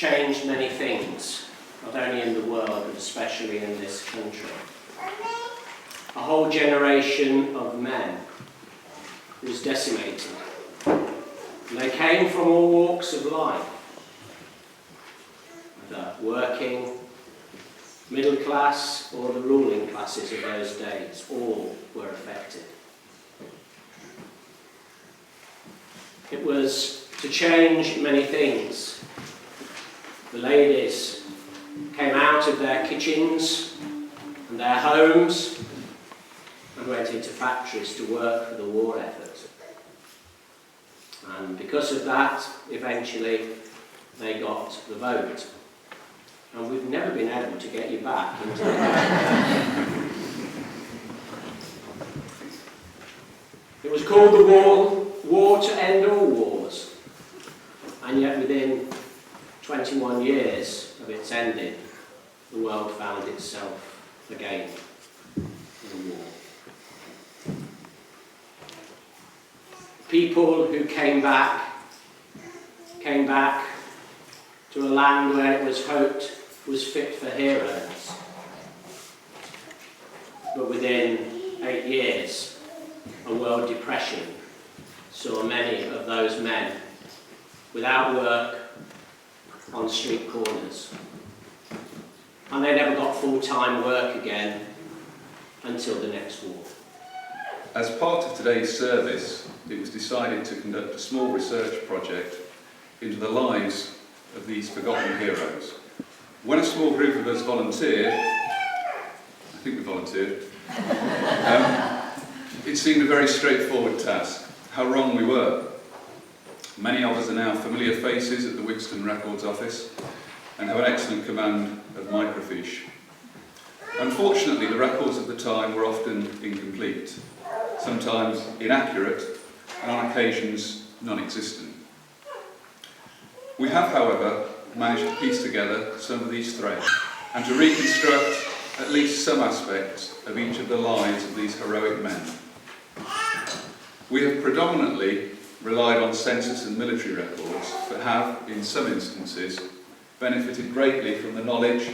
changed many things, not only in the world, but especially in this country. A whole generation of men was decimated. And they came from all walks of life, whether working, middle class, or the ruling classes of those days. All were affected. It was to change many things. The ladies came out of their kitchens and their homes and went into factories to work for the war effort. And because of that, eventually, they got the vote. And we've never been able to get you back into the vote. It was called the war to end all wars. And yet within 21 years of its ending, the world found itself again in war. People who came back to a land where it was hoped was fit for heroes. But within 8 years, a world depression saw many of those men without work on street corners. And they never got full-time work again until the next war. As part of today's service, it was decided to conduct a small research project into the lives of these forgotten heroes. When a small group of us volunteered, I think we volunteered, it seemed a very straightforward task. How wrong we were. Many of us are now familiar faces at the Wixton Records office and have an excellent command of microfiche. Unfortunately, the records of the time were often incomplete, sometimes inaccurate, and on occasions non-existent. We have, however, managed to piece together some of these threads and to reconstruct at least some aspects of each of the lives of these heroic men. We have predominantly relied on census and military records, but have, in some instances, benefited greatly from the knowledge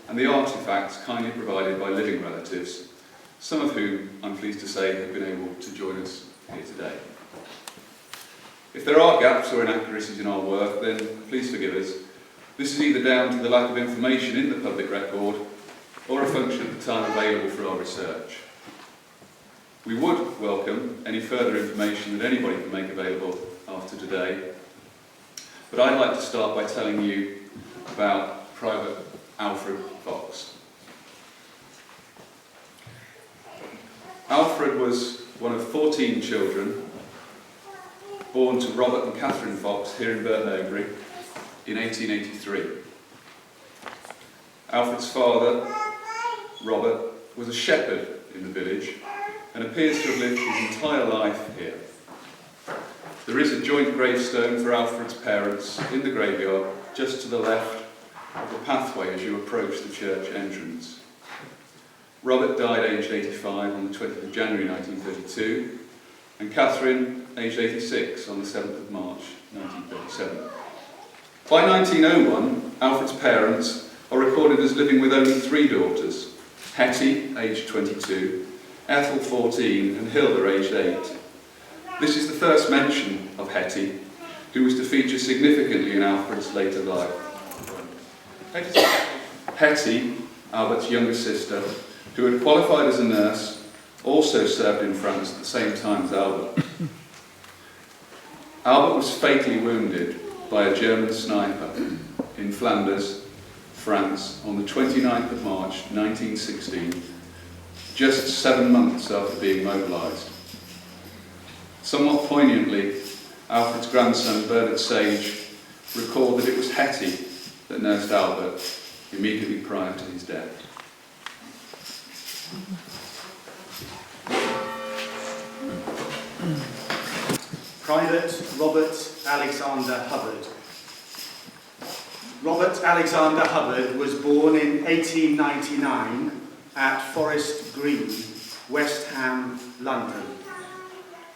and the artefacts kindly provided by living relatives, some of whom, I'm pleased to say, have been able to join us here today. If there are gaps or inaccuracies in our work, then please forgive us. This is either down to the lack of information in the public record or a function of the time available for our research. We would welcome any further information that anybody can make available after today, but I'd like to start by telling you about Private Alfred Fox. Alfred was one of 14 children born to Robert and Catherine Fox here in WW1BurtonOvery in 1883. Alfred's father, Robert, was a shepherd in the village and appears to have lived his entire life here. There is a joint gravestone for Alfred's parents in the graveyard just to the left of the pathway as you approach the church entrance. Robert died aged 85 on the 20th of January 1932, and Catherine aged 86 on the 7th of March 1937. By 1901, Alfred's parents are recorded as living with only 3 daughters: Hetty, aged 22, Ethel, 14, and Hilda, aged 8. This is the first mention of Hetty, who was to feature significantly in Alfred's later life. Hetty, Albert's younger sister, who had qualified as a nurse, also served in France at the same time as Albert. Albert was fatally wounded by a German sniper in Flanders, France, on the 29th of March 1916, just 7 months after being mobilised. Somewhat poignantly, Alfred's grandson, Bernard Sage, recalled that it was Hetty that nursed Albert immediately prior to his death. Private Robert Alexander Hubbard. Robert Alexander Hubbard was born in 1899 at Forest Green, West Ham, London,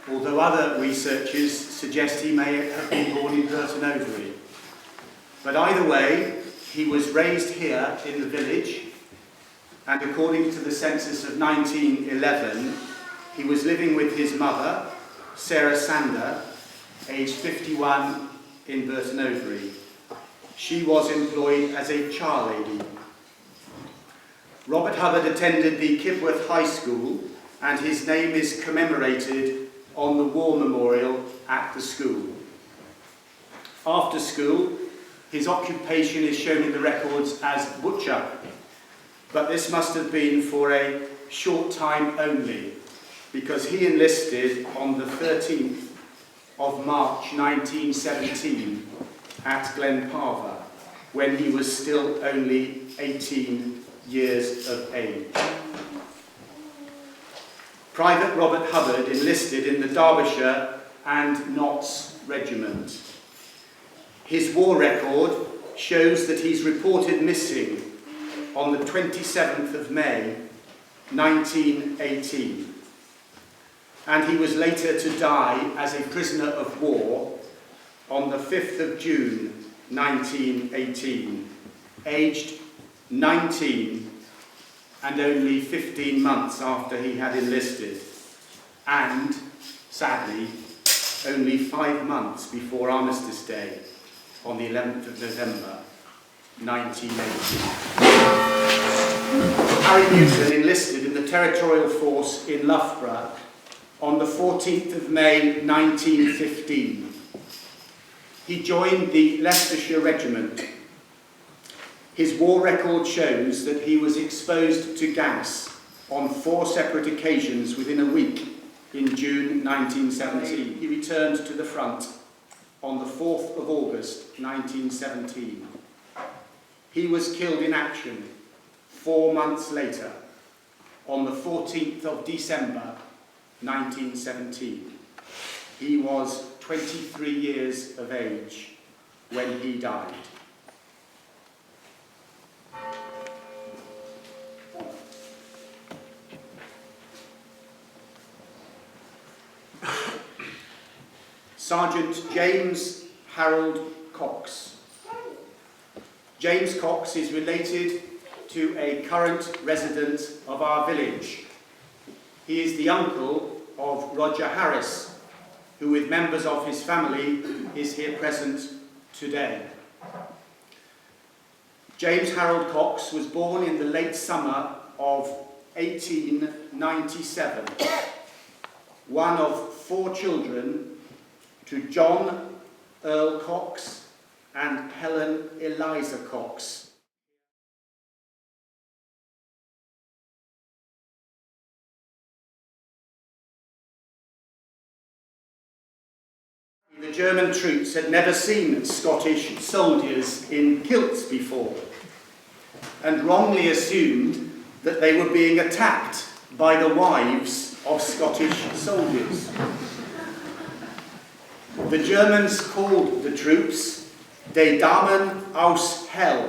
although other researchers suggest he may have been born in WW1BurtonOvery. But either way, he was raised here in the village, and according to the census of 1911, he was living with his mother, Sarah Sander, aged 51, in BurtonOvery. She was employed as a charlady. Robert Hubbard attended the Kibworth High School, and his name is commemorated on the war memorial at the school. After school, his occupation is shown in the records as butcher, but this must have been for a short time only, because he enlisted on the 13th of March 1917 at Glenparva, when he was still only 18 years of age. Private Robert Hubbard enlisted in the Derbyshire and Notts Regiment. His war record shows that he's reported missing on the 27th of May 1918, and he was later to die as a prisoner of war on the 5th of June 1918, aged 19 and only 15 months after he had enlisted, and, sadly, only 5 months before Armistice Day on the 11th of November 1918. Harry Newton enlisted in the Territorial Force in Loughborough on the 14th of May 1915. He joined the Leicestershire Regiment. His war record shows that he was exposed to gas on 4 separate occasions within a week in June 1917. He returned to the front on the 4th of August 1917. He was killed in action 4 months later, on the 14th of December 1917. He was 23 years of age when he died. Sergeant James Harold Cox. James Cox is related to a current resident of our village. He is the uncle of Roger Harris, who with members of his family is here present today. James Harold Cox was born in the late summer of 1897, one of 4 children to John Earl Cox and Helen Eliza Cox. The German troops had never seen Scottish soldiers in kilts before, and wrongly assumed that they were being attacked by the wives of Scottish soldiers. The Germans called the troops Die Damen aus Hell,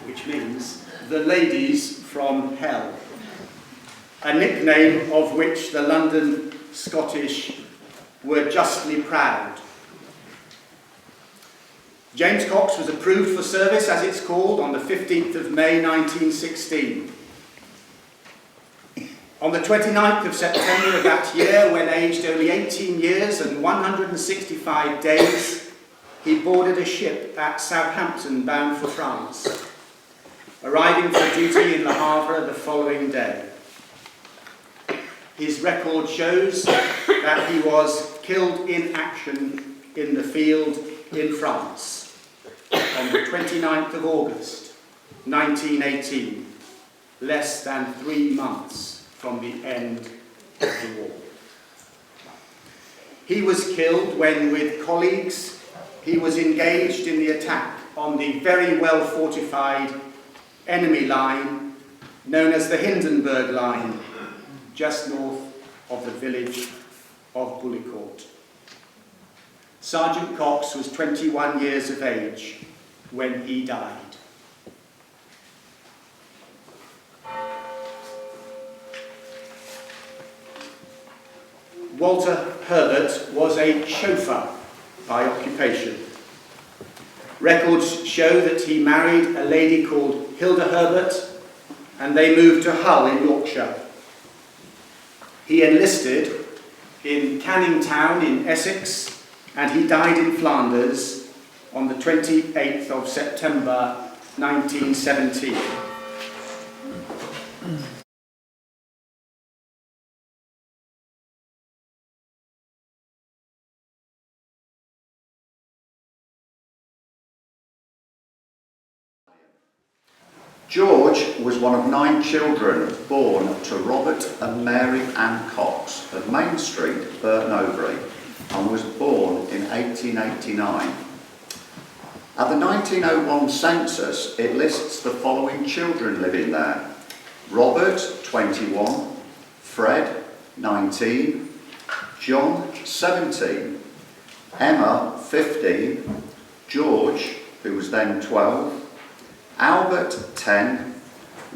which means the ladies from hell, a nickname of which the London Scottish were justly proud. James Cox was approved for service, as it's called, on the 15th of May 1916. On the 29th of September of that year, when aged only 18 years and 165 days, he boarded a ship at Southampton bound for France, arriving for duty in Le Havre the following day. His record shows that he was killed in action in the field in France on the 29th of August 1918, less than 3 months from the end of the war. He was killed when, with colleagues, he was engaged in the attack on the very well fortified enemy line known as the Hindenburg Line, just north of the village of Bullecourt. Sergeant Cox was 21 years of age when he died. Walter Herbert was a chauffeur by occupation. Records show that he married a lady called Hilda Herbert, and they moved to Hull in Yorkshire. He enlisted in Canning Town in Essex, and he died in Flanders on the 28th of September 1917. George was one of 9 children born to Robert and Mary Ann Cox of Main Street, Burton-Overy, and was born in 1889. At the 1901 census, it lists the following children living there: Robert, 21, Fred, 19, John, 17, Emma, 15, George, who was then 12, Albert, 10,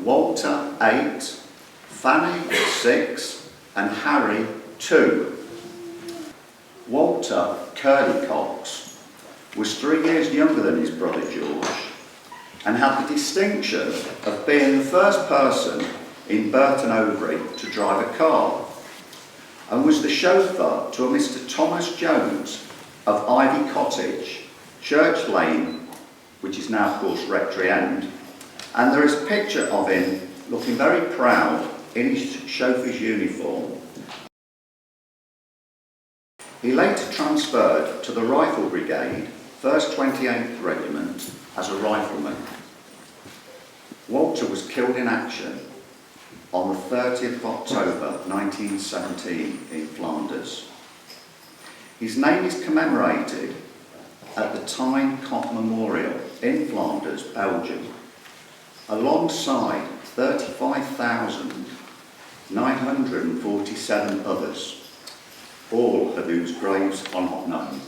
Walter, 8, Fanny, 6, and Harry, 2. Walter Curly Cox was 3 years younger than his brother George and had the distinction of being the first person in Burton-Overy to drive a car, and was the chauffeur to a Mr. Thomas Jones of Ivy Cottage, Church Lane, which is now, of course, Rectory End, and there is a picture of him looking very proud in his chauffeur's uniform. He later transferred to the Rifle Brigade, 1st 28th Regiment, as a rifleman. Walter was killed in action on the 30th of October 1917 in Flanders. His name is commemorated at the Tyne Cot Memorial in Flanders, Belgium, alongside 35,947 others, all of whose graves are not known.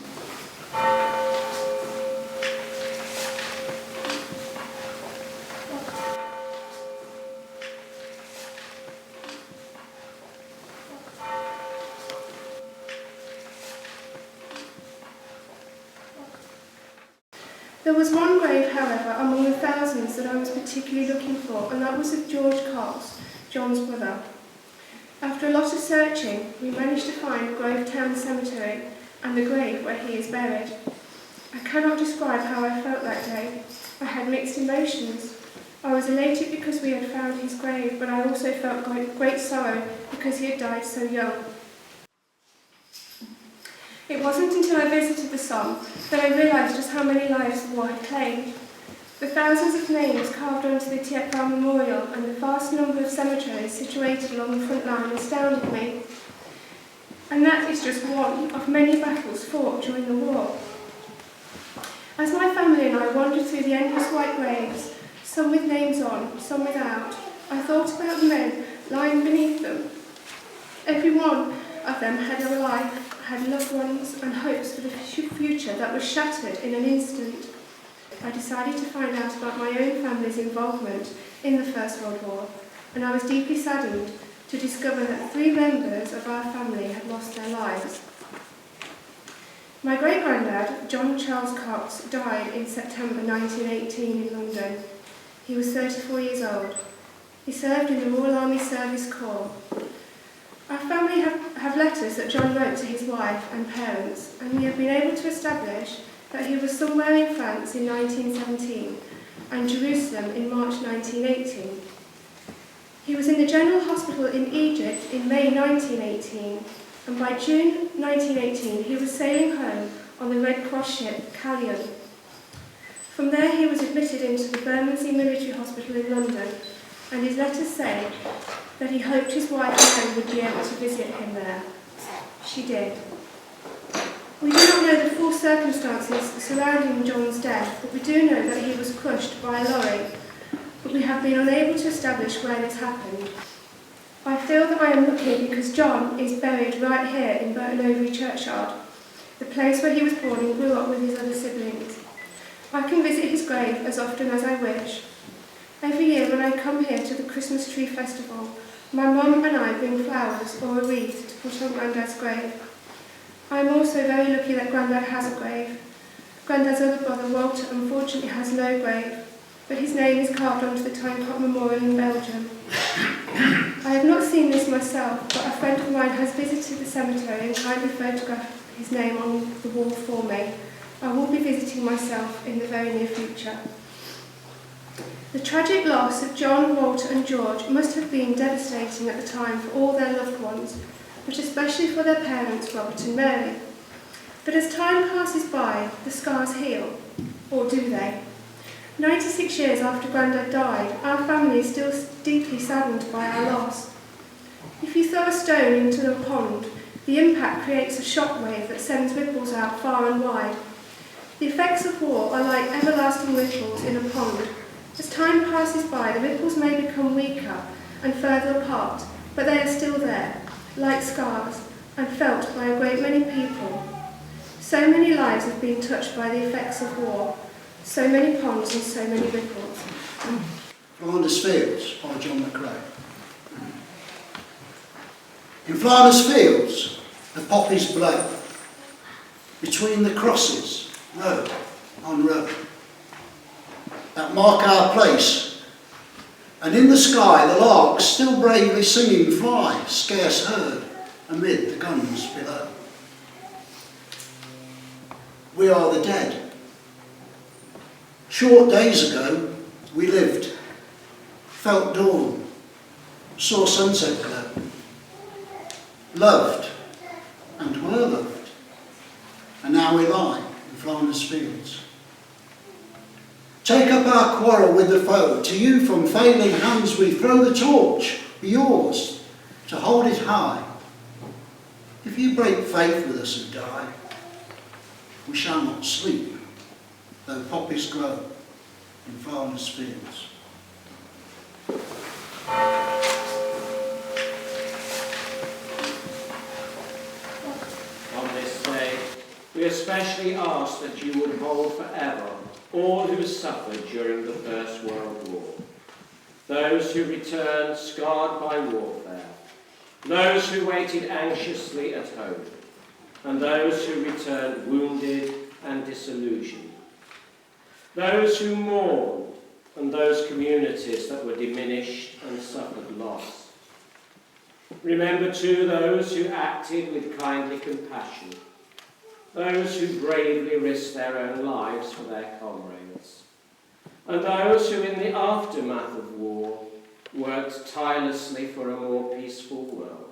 There was one grave, however, among the thousands that I was particularly looking for, and that was of George Cox, John's brother. After a lot of searching, we managed to find Gravetown Cemetery and the grave where he is buried. I cannot describe how I felt that day. I had mixed emotions. I was elated because we had found his grave, but I also felt great sorrow because he had died so young. It wasn't until I visited the Somme that I realised just how many lives the war had claimed. The thousands of names carved onto the Tietbouw Memorial and the vast number of cemeteries situated along the front line astounded me. And that is just one of many battles fought during the war. As my family and I wandered through the endless white graves, some with names on, some without, I thought about the men lying beneath them. Every one of them had a life, had loved ones and hopes for the future that was shattered in an instant. I decided to find out about my own family's involvement in the First World War, and I was deeply saddened to discover that 3 members of our family had lost their lives. My great-granddad, John Charles Cox, died in September 1918 in London. He was 34 years old. He served in the Royal Army Service Corps. Our family have letters that John wrote to his wife and parents, and we have been able to establish that he was somewhere in France in 1917 and Jerusalem in March 1918. He was in the General Hospital in Egypt in May 1918, and by June 1918 he was sailing home on the Red Cross ship Callion. From there he was admitted into the Bermondsey Military Hospital in London, and his letters say that he hoped his wife Mary would be able to visit him there. She did. We do not know the full circumstances surrounding John's death, but we do know that he was crushed by a lorry, but we have been unable to establish where this happened. I feel that I am lucky because John is buried right here in Burton-Overy churchyard, the place where he was born and grew up with his other siblings. I can visit his grave as often as I wish. Every year when I come here to the Christmas Tree Festival, my mum and I bring flowers or a wreath to put on Grandad's grave. I am also very lucky that Grandad has a grave. Grandad's other brother, Walter, unfortunately has no grave, but his name is carved onto the Tynecott Memorial in Belgium. I have not seen this myself, but a friend of mine has visited the cemetery and kindly photographed his name on the wall for me. I will be visiting myself in the very near future. The tragic loss of John, Walter and George must have been devastating at the time for all their loved ones, but especially for their parents, Robert and Mary. But as time passes by, the scars heal, or do they? 96 years after Grandad died, our family is still deeply saddened by our loss. If you throw a stone into a pond, the impact creates a shockwave that sends ripples out far and wide. The effects of war are like everlasting ripples in a pond. As time passes by, the ripples may become weaker and further apart, but they are still there, like scars, and felt by a great many people. So many lives have been touched by the effects of war, so many ponds and so many ripples. Flanders Fields by John McRae. In Flanders Fields, the poppies blow. Between the crosses, row on row, that mark our place. And in the sky, the larks, still bravely singing, fly, scarce heard, amid the guns below. We are the dead. Short days ago, we lived, felt dawn, saw sunset glow, loved and were loved, and now we lie in Flanders Fields. Take up our quarrel with the foe, to you from failing hands we throw the torch, yours, to hold it high. If you break faith with us and die, we shall not sleep, though poppies grow in Flanders Fields. On this day, we especially ask that you would hold forever all who suffered during the First World War, those who returned scarred by warfare, those who waited anxiously at home, and those who returned wounded and disillusioned, those who mourned, and those communities that were diminished and suffered loss. Remember too those who acted with kindly compassion, those who bravely risked their own lives for their comrades, and those who in the aftermath of war worked tirelessly for a more peaceful world.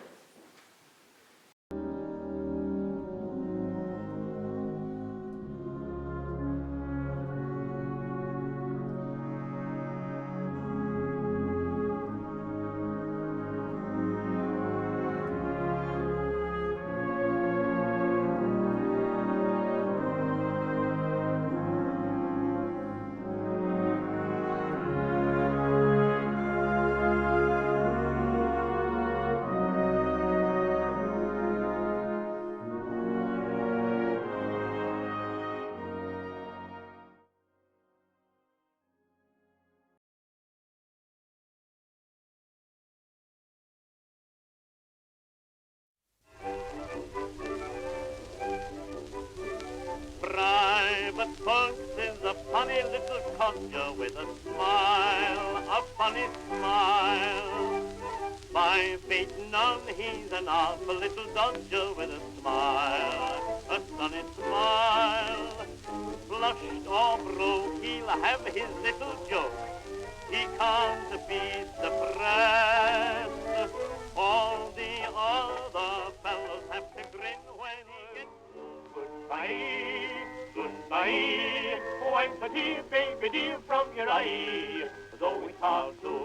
Private Punks is a funny little codger with a smile, a funny smile. 5 feet none, he's an awful little dodger with a smile, a sunny smile. Flushed or broke, he'll have his little joke. He can't be suppressed. All the other fellows have to grin when he gets goodbye, goodbye. Oh, I'm so dear, baby dear, from your eye. Though it's hard to